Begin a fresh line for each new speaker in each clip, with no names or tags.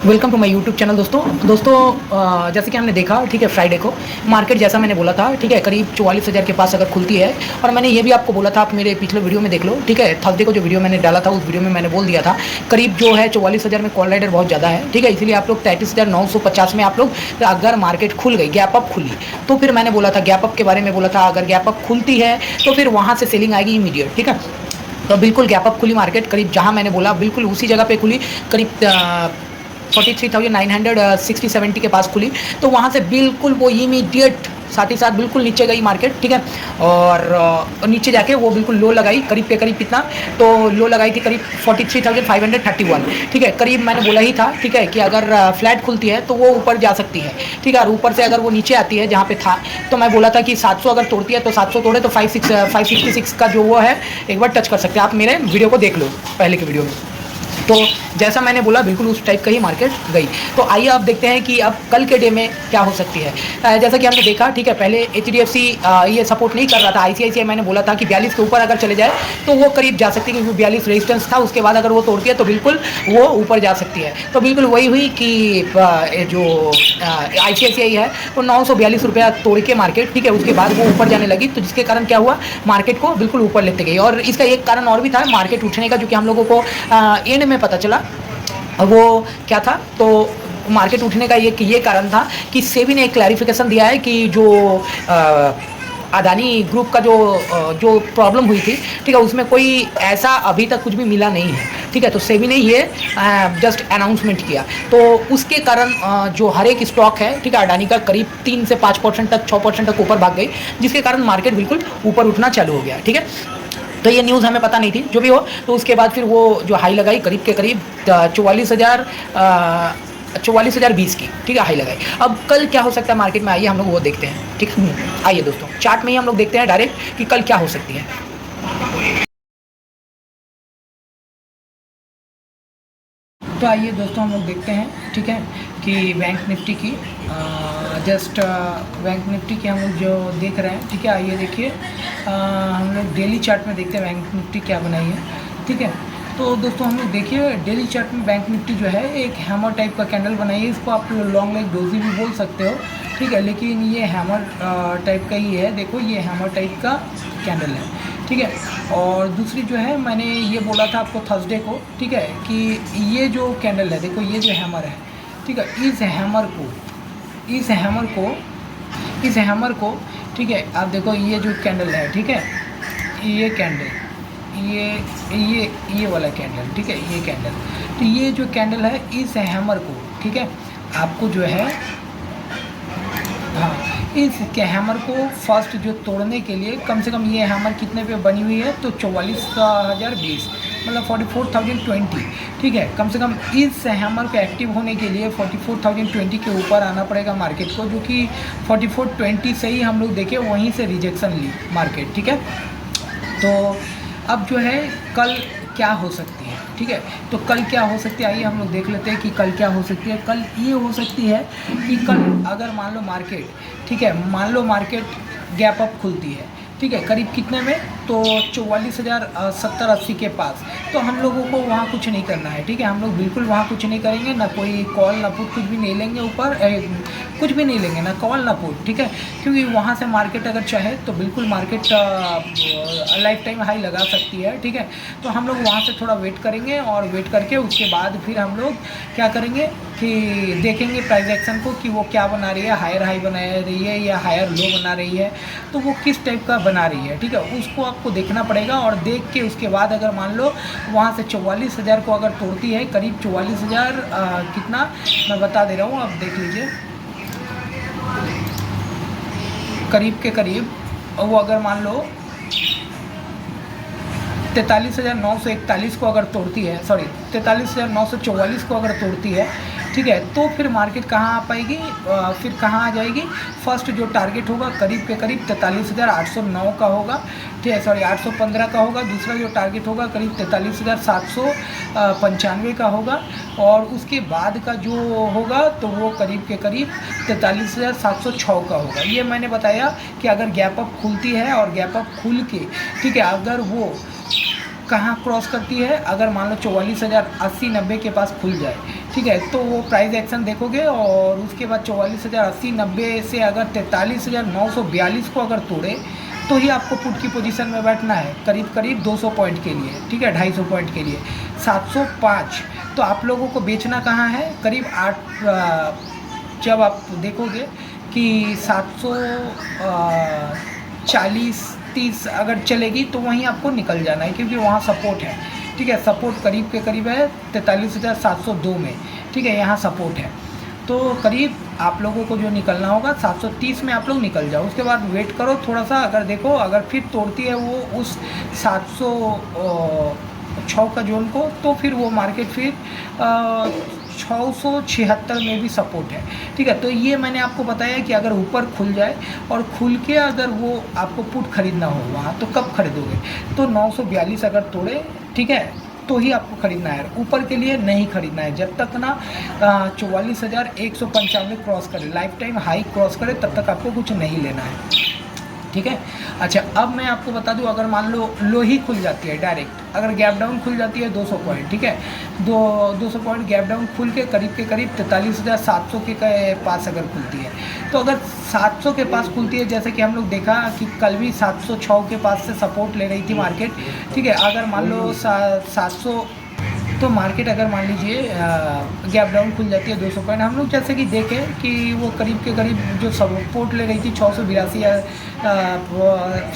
Welcome to my YouTube channel. दोस्तों जैसे कि हमने देखा, ठीक है, फ्राइडे को मार्केट जैसा मैंने बोला था, ठीक है, करीब 44,000 के पास अगर खुलती है। और मैंने ये भी आपको बोला था, आप मेरे पिछले वीडियो में देख लो, ठीक है, थर्सडे को जो वीडियो मैंने डाला था उस वीडियो में मैंने बोल दिया था करीब जो है 44,000 में कॉल राइडर बहुत ज़्यादा है, ठीक है, इसीलिए आप लोग 33,950 में आप लोग अगर मार्केट खुल गई, गैप अप खुली, तो फिर मैंने बोला था गैप अप के बारे में बोला था, अगर गैप अप खुलती है तो फिर वहाँ से सेलिंग आएगी इमीडिएट, ठीक है। तो बिल्कुल गैप अप खुली मार्केट, करीब जहाँ मैंने बोला बिल्कुल उसी जगह पे खुली, करीब 43,960-70 के पास खुली। तो वहाँ से बिल्कुल वो इमीडिएट साथ ही साथ बिल्कुल नीचे गई मार्केट, ठीक है। और नीचे जाके वो बिल्कुल लो लगाई, करीब के करीब कितना, तो लो लगाई थी करीब 43,531, ठीक है। करीब मैंने बोला ही था, ठीक है, कि अगर फ्लैट खुलती है तो वो ऊपर जा सकती है, ठीक है। और ऊपर से अगर वो नीचे आती है जहाँ पे था, तो मैं बोला था कि 700 अगर तोड़ती है तो 700 तोड़े तो 566 का जो वो है एक बार टच कर सकते हैं। आप मेरे वीडियो को देख लो, पहले के वीडियो में। तो जैसा मैंने बोला बिल्कुल उस टाइप का ही मार्केट गई। तो आइए अब देखते हैं कि अब कल के डे में क्या हो सकती है। जैसा कि हमने देखा, ठीक है, पहले HDFC ये सपोर्ट नहीं कर रहा था, ICICI मैंने बोला था कि 42 के ऊपर अगर चले जाए तो वो करीब जा सकती है, क्योंकि 42 रेजिस्टेंस था, उसके बाद अगर वो तोड़ती है तो बिल्कुल वो ऊपर जा सकती है। तो बिल्कुल वही हुई कि जो ICICI है वो 942 रुपया तोड़ के मार्केट, ठीक है, उसके बाद वो ऊपर जाने लगी, तो जिसके कारण क्या हुआ, मार्केट को बिल्कुल ऊपर लेते गई। और इसका एक कारण और भी था मार्केट उठने का, जो कि हम लोगों को एंड में पता चला। वो क्या था, तो मार्केट उठने का ये कारण था कि सेबी ने एक क्लैरिफिकेशन दिया है कि जो अदानी ग्रुप का जो प्रॉब्लम हुई थी, ठीक है, उसमें कोई ऐसा अभी तक कुछ भी मिला नहीं है, ठीक है। तो सेबी ने ये जस्ट अनाउंसमेंट किया, तो उसके कारण जो हर एक स्टॉक है, ठीक है, अडानी का करीब 3 से 5% तक 6% तक ऊपर भाग गई, जिसके कारण मार्केट बिल्कुल ऊपर उठना चालू हो गया, ठीक है। तो ये न्यूज़ हमें पता नहीं थी, जो भी हो। तो उसके बाद फिर वो जो हाई लगाई करीब के करीब 44,020 की, ठीक है, हाई लगाई। अब कल क्या हो सकता है मार्केट में, आइए हम लोग वो देखते हैं, ठीक है। आइए दोस्तों, चार्ट में ही हम लोग देखते हैं डायरेक्ट कि कल क्या हो सकती है। तो आइए दोस्तों हम लोग देखते हैं, ठीक है, कि बैंक निफ्टी की बैंक निफ्टी की हम लोग जो देख रहे हैं, ठीक है। आइए देखिए, हम लोग डेली चार्ट में देखते हैं बैंक निफ्टी क्या बनाई है, ठीक है। तो दोस्तों हम लोग देखिए डेली चार्ट में बैंक निफ्टी जो है एक हैमर टाइप का कैंडल बनाई है। इसको आप लॉन्ग लेग डोजी भी बोल सकते हो, ठीक है, लेकिन ये हैमर टाइप का ही है। देखो ये हैमर टाइप का कैंडल है, ठीक है। और दूसरी जो है, मैंने ये बोला था आपको थर्सडे को, ठीक है, कि ये जो कैंडल है, देखो ये जो हैमर है, ठीक है, इस हैमर को, ठीक है, आप देखो ये जो कैंडल है, ठीक है, ये कैंडल, ये वाला कैंडल, ठीक है, ये कैंडल, तो ये जो कैंडल है इस हैमर को, ठीक है, आपको जो है, हाँ, इस हैमर को फर्स्ट जो तोड़ने के लिए कम से कम ये हैमर कितने पे बनी हुई है, तो 44,020, मतलब 44,020, ठीक है। कम से कम इस हैमर को एक्टिव होने के लिए 44,020 के ऊपर आना पड़ेगा मार्केट को, जो कि 4420 से ही हम लोग देखें वहीं से रिजेक्शन ली मार्केट, ठीक है। तो अब जो है कल क्या हो सकती है, ठीक है। तो कल क्या हो सकती है, आइए हम लोग देख लेते हैं कि कल क्या हो सकती है। कल ये हो सकती है कि कल अगर मान लो मार्केट, ठीक है, मान लो मार्केट गैप अप खुलती है, ठीक है, करीब कितने में, तो 44,070-80 के पास। तो हम लोगों को वहाँ कुछ नहीं करना है, ठीक है, हम लोग बिल्कुल वहाँ कुछ नहीं करेंगे, ना कोई कॉल ना पुट, कुछ भी नहीं लेंगे ऊपर, कुछ भी नहीं लेंगे, ना कॉल ना पुट, ठीक है। क्योंकि वहाँ से मार्केट अगर चाहे तो बिल्कुल मार्केट लाइफ टाइम हाई लगा सकती है, ठीक है। तो हम लोग वहाँ से थोड़ा वेट करेंगे, और वेट करके उसके बाद फिर हम लोग क्या करेंगे कि देखेंगे प्राइस एक्शन को कि वो क्या बना रही है, हायर हाई बना रही है या हायर लो बना रही है, तो वो किस टाइप का बना रही है, ठीक है, उसको आपको देखना पड़ेगा। और देख के उसके बाद अगर मान लो वहाँ से 44,000 को अगर तोड़ती है, करीब 44,000 कितना मैं बता दे रहा हूँ, आप देख लीजिए, करीब के करीब वो अगर मान लो 43,941 को अगर तोड़ती है, सॉरी 43,944 को अगर तोड़ती है, ठीक है, तो फिर मार्केट कहाँ आ पाएगी, फिर कहाँ आ जाएगी, फर्स्ट जो टारगेट होगा करीब के करीब 43,809 का होगा, ठीक है, सॉरी 815 का होगा। दूसरा जो टारगेट होगा करीब 43,795 का होगा, और उसके बाद का जो होगा तो वो करीब के करीब 43,706 का होगा। ये मैंने बताया कि अगर गैप अप खुलती है, और गैप अप खुल के, ठीक है, अगर वो कहाँ क्रॉस करती है, अगर मान लो 44,080-90 के पास खुल जाए, ठीक ठीक है। तो वो प्राइस एक्शन देखोगे और उसके बाद 44,080, 90 से अगर 43,942 को अगर तोड़े तो ही आपको पुट की पोजीशन में बैठना है, करीब करीब 200 पॉइंट के लिए, ठीक है, 250 पॉइंट के लिए। 705 तो आप लोगों को बेचना कहाँ है, करीब 8, जब आप देखोगे कि 740-30 अगर चलेगी तो वहीं आपको निकल जाना है, क्योंकि वहाँ सपोर्ट है, ठीक है। सपोर्ट करीब के करीब है 43,702 में, ठीक है, यहाँ सपोर्ट है। तो करीब आप लोगों को जो निकलना होगा 730 में आप लोग निकल जाओ। उसके बाद वेट करो थोड़ा सा, अगर देखो अगर फिर तोड़ती है वो उस 706 का जोन को, तो फिर वो मार्केट फिर 676 में भी सपोर्ट है, ठीक है। तो ये मैंने आपको बताया कि अगर ऊपर खुल जाए और खुल के अगर वो आपको पुट खरीदना हो वहाँ, तो कब खरीदोगे, तो 942 अगर तोड़े, ठीक है, तो ही आपको खरीदना है, ऊपर के लिए नहीं खरीदना है। जब तक ना 44,195 क्रॉस करे, लाइफ टाइम हाई क्रॉस करे, तब तक आपको कुछ नहीं लेना है, ठीक है। अच्छा, अब मैं आपको बता दूं, अगर मान लो लो ही खुल जाती है डायरेक्ट, अगर गैप डाउन खुल जाती है 200 पॉइंट, ठीक है, 200 पॉइंट गैप डाउन खुल के करीब 43,700 के पास अगर खुलती है, तो अगर 700 के पास खुलती है, जैसे कि हम लोग देखा कि कल भी 706 के पास से सपोर्ट ले रही थी मार्केट, ठीक है। अगर मान लो 700, तो मार्केट अगर मान लीजिए गैप डाउन खुल जाती है 200 पॉइंट, हम लोग जैसे कि देखें कि वो करीब के करीब जो सपोर्ट ले रही थी 682 या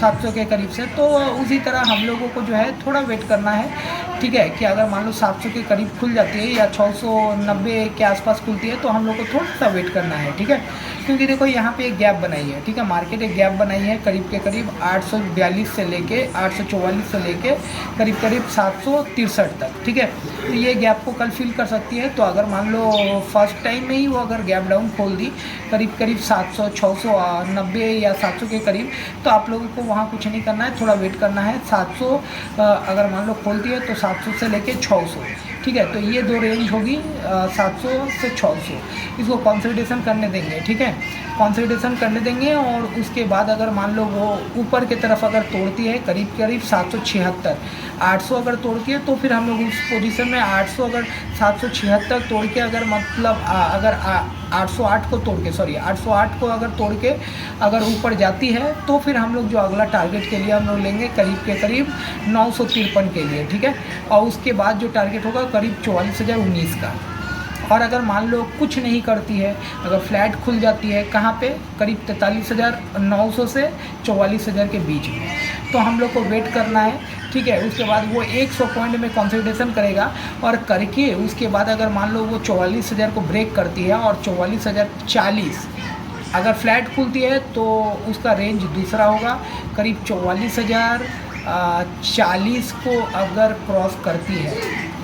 700 के करीब से, तो उसी तरह हम लोगों को जो है थोड़ा वेट करना है, ठीक है, कि अगर मान लो 700 के करीब खुल जाती है या 690 के आसपास खुलती है, तो हम लोग को थोड़ा सा वेट करना है, ठीक है। क्योंकि देखो यहाँ पे एक गैप बनाई है, ठीक है, मार्केट एक गैप बनाई है करीब के करीब 842 से लेके 844 से लेके करीब करीब 763 तक, ठीक है। तो ये गैप को कल फिल कर सकती है। तो अगर मान लो फर्स्ट टाइम में ही वो अगर गैप डाउन खोल दी करीब करीब 700, 690 या 700 के करीब, तो आप लोगों को वहाँ कुछ नहीं करना है, थोड़ा वेट करना है। 700 अगर मान लो खोलती है तो 700 से लेके 600, ठीक है। तो ये दो रेंज होगी 700 से 600, इसको कंसोलिडेशन करने देंगे, ठीक है, कंसोलिडेशन करने देंगे। और उसके बाद अगर मान लो वो ऊपर की तरफ अगर तोड़ती है करीब करीब 776, 800 अगर तोड़ती है, तो फिर हम लोग उस पोजीशन में 800 अगर 776 तोड़ के अगर मतलब अगर 808 को तोड़ के, सॉरी 808 को अगर तोड़ के अगर ऊपर जाती है, तो फिर हम लोग जो अगला टारगेट के लिए हम लोग लेंगे करीब के करीब 953 के लिए, ठीक है। और उसके बाद जो टारगेट होगा करीब 44,019 का। और अगर मान लो कुछ नहीं करती है, अगर फ्लैट खुल जाती है कहाँ पे, करीब 43,900 से 44,000 के बीच में, तो हम लोग को वेट करना है, ठीक है। उसके बाद वो 100 पॉइंट में कंसोलिडेशन करेगा और करके उसके बाद अगर मान लो वो 44,000 को ब्रेक करती है और 44,040 अगर फ्लैट खुलती है, तो उसका रेंज दूसरा होगा, करीब 44,040 को अगर क्रॉस करती है,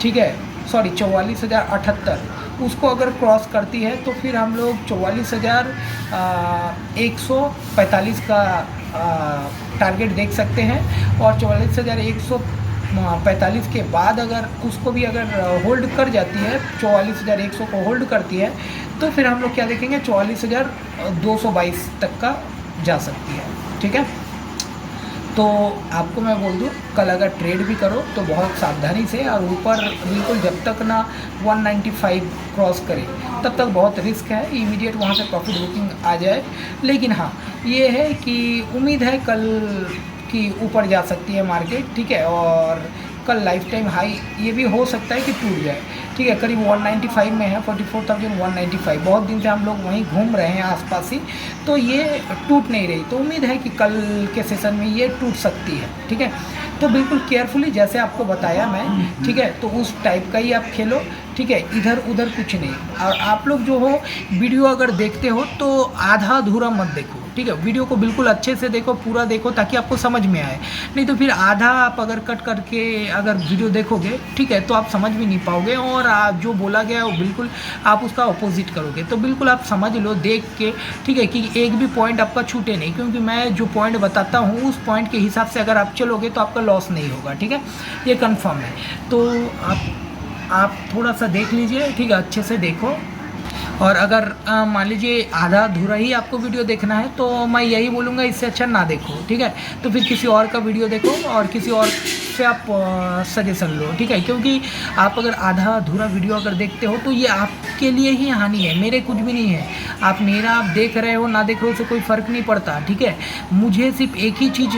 ठीक है, सॉरी 44,078 उसको अगर क्रॉस करती है, तो फिर हम लोग 44,145 का टारगेट देख सकते हैं। और 44,145 के बाद अगर उसको भी अगर होल्ड कर जाती है, 44,100 को होल्ड करती है, तो फिर हम लोग क्या देखेंगे, 44,222 तक का जा सकती है, ठीक है। तो आपको मैं बोल दूँ, कल अगर ट्रेड भी करो तो बहुत सावधानी से, और ऊपर बिल्कुल जब तक ना 195 क्रॉस करे तब तक बहुत रिस्क है, इमीडिएट वहाँ से प्रॉफिट बुकिंग आ जाए। लेकिन हाँ, ये है कि उम्मीद है कल की ऊपर जा सकती है मार्केट, ठीक है। और कल लाइफ टाइम हाई ये भी हो सकता है कि टूट जाए, ठीक है, करीब 195 में है, 44,195। बहुत दिन से हम लोग वहीं घूम रहे हैं आसपास ही, तो ये टूट नहीं रही, तो उम्मीद है कि कल के सेशन में ये टूट सकती है, ठीक है। तो बिल्कुल केयरफुली जैसे आपको बताया मैं, ठीक है, तो उस टाइप का ही आप खेलो, ठीक है, इधर उधर कुछ नहीं। और आप लोग जो हो वीडियो अगर देखते हो तो आधा अधूरा मत देखो, ठीक है, वीडियो को बिल्कुल अच्छे से देखो, पूरा देखो, ताकि आपको समझ में आए। नहीं तो फिर आधा आप अगर कट करके अगर वीडियो देखोगे, ठीक है, तो आप समझ भी नहीं पाओगे, और आप जो बोला गया वो बिल्कुल आप उसका अपोजिट करोगे। तो बिल्कुल आप समझ लो देख के, ठीक है, कि एक भी पॉइंट आपका छूटे नहीं, क्योंकि मैं जो पॉइंट बताता हूँ उस पॉइंट के हिसाब से अगर आप चलोगे तो आपका लॉस नहीं होगा, ठीक है, ये कन्फर्म है। तो आप थोड़ा सा देख लीजिए, ठीक है, अच्छे से देखो। और अगर मान लीजिए आधा अधूरा ही आपको वीडियो देखना है, तो मैं यही बोलूँगा इससे अच्छा ना देखो, ठीक है। तो फिर किसी और का वीडियो देखो और किसी और इससे आप सजेशन लो, ठीक है। क्योंकि आप अगर आधा अधूरा वीडियो अगर देखते हो तो ये आपके लिए ही हानि है, मेरे कुछ भी नहीं है। आप मेरा आप देख रहे हो ना देख रहे हो उससे कोई फ़र्क नहीं पड़ता, ठीक है। मुझे सिर्फ एक ही चीज़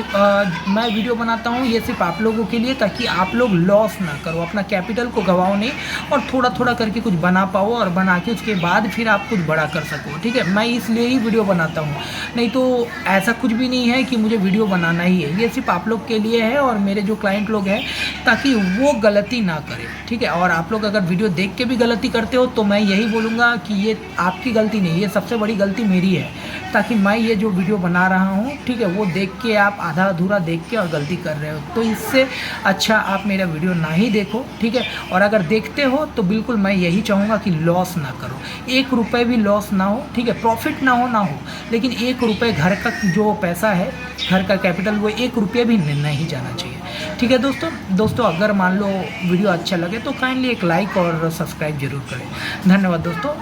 मैं वीडियो बनाता हूँ, ये सिर्फ आप लोगों के लिए, ताकि आप लोग लॉस ना करो, अपना कैपिटल को गवाओ नहीं, और थोड़ा थोड़ा करके कुछ बना पाओ, और बना के उसके बाद फिर आप कुछ बड़ा कर सको, ठीक है। मैं इसलिए ही वीडियो बनाता हूँ, नहीं तो ऐसा कुछ भी नहीं है कि मुझे वीडियो बनाना ही है। ये सिर्फ आप लोग के लिए है और मेरे जो क्लाइंट लोग हैं, ताकि वो गलती ना करें, ठीक है। और आप लोग अगर वीडियो देख के भी गलती करते हो तो मैं यही बोलूँगा कि ये आपकी गलती नहीं, ये सबसे बड़ी गलती मेरी है, ताकि मैं ये जो वीडियो बना रहा हूँ, ठीक है, वो देख के आप आधा अधूरा देख के और गलती कर रहे हो। तो इससे अच्छा आप मेरा वीडियो ना ही देखो, ठीक है। और अगर देखते हो तो बिल्कुल मैं यही चाहूँगा कि लॉस ना करो, 1 रुपये भी लॉस ना हो, ठीक है। प्रॉफिट ना हो, लेकिन 1 रुपये घर का जो पैसा है, घर का कैपिटल, वो 1 रुपये भी नहीं जाना चाहिए, ठीक है। दोस्तों अगर मान लो वीडियो अच्छा लगे तो काइंडली एक लाइक और सब्सक्राइब जरूर करें। धन्यवाद दोस्तों।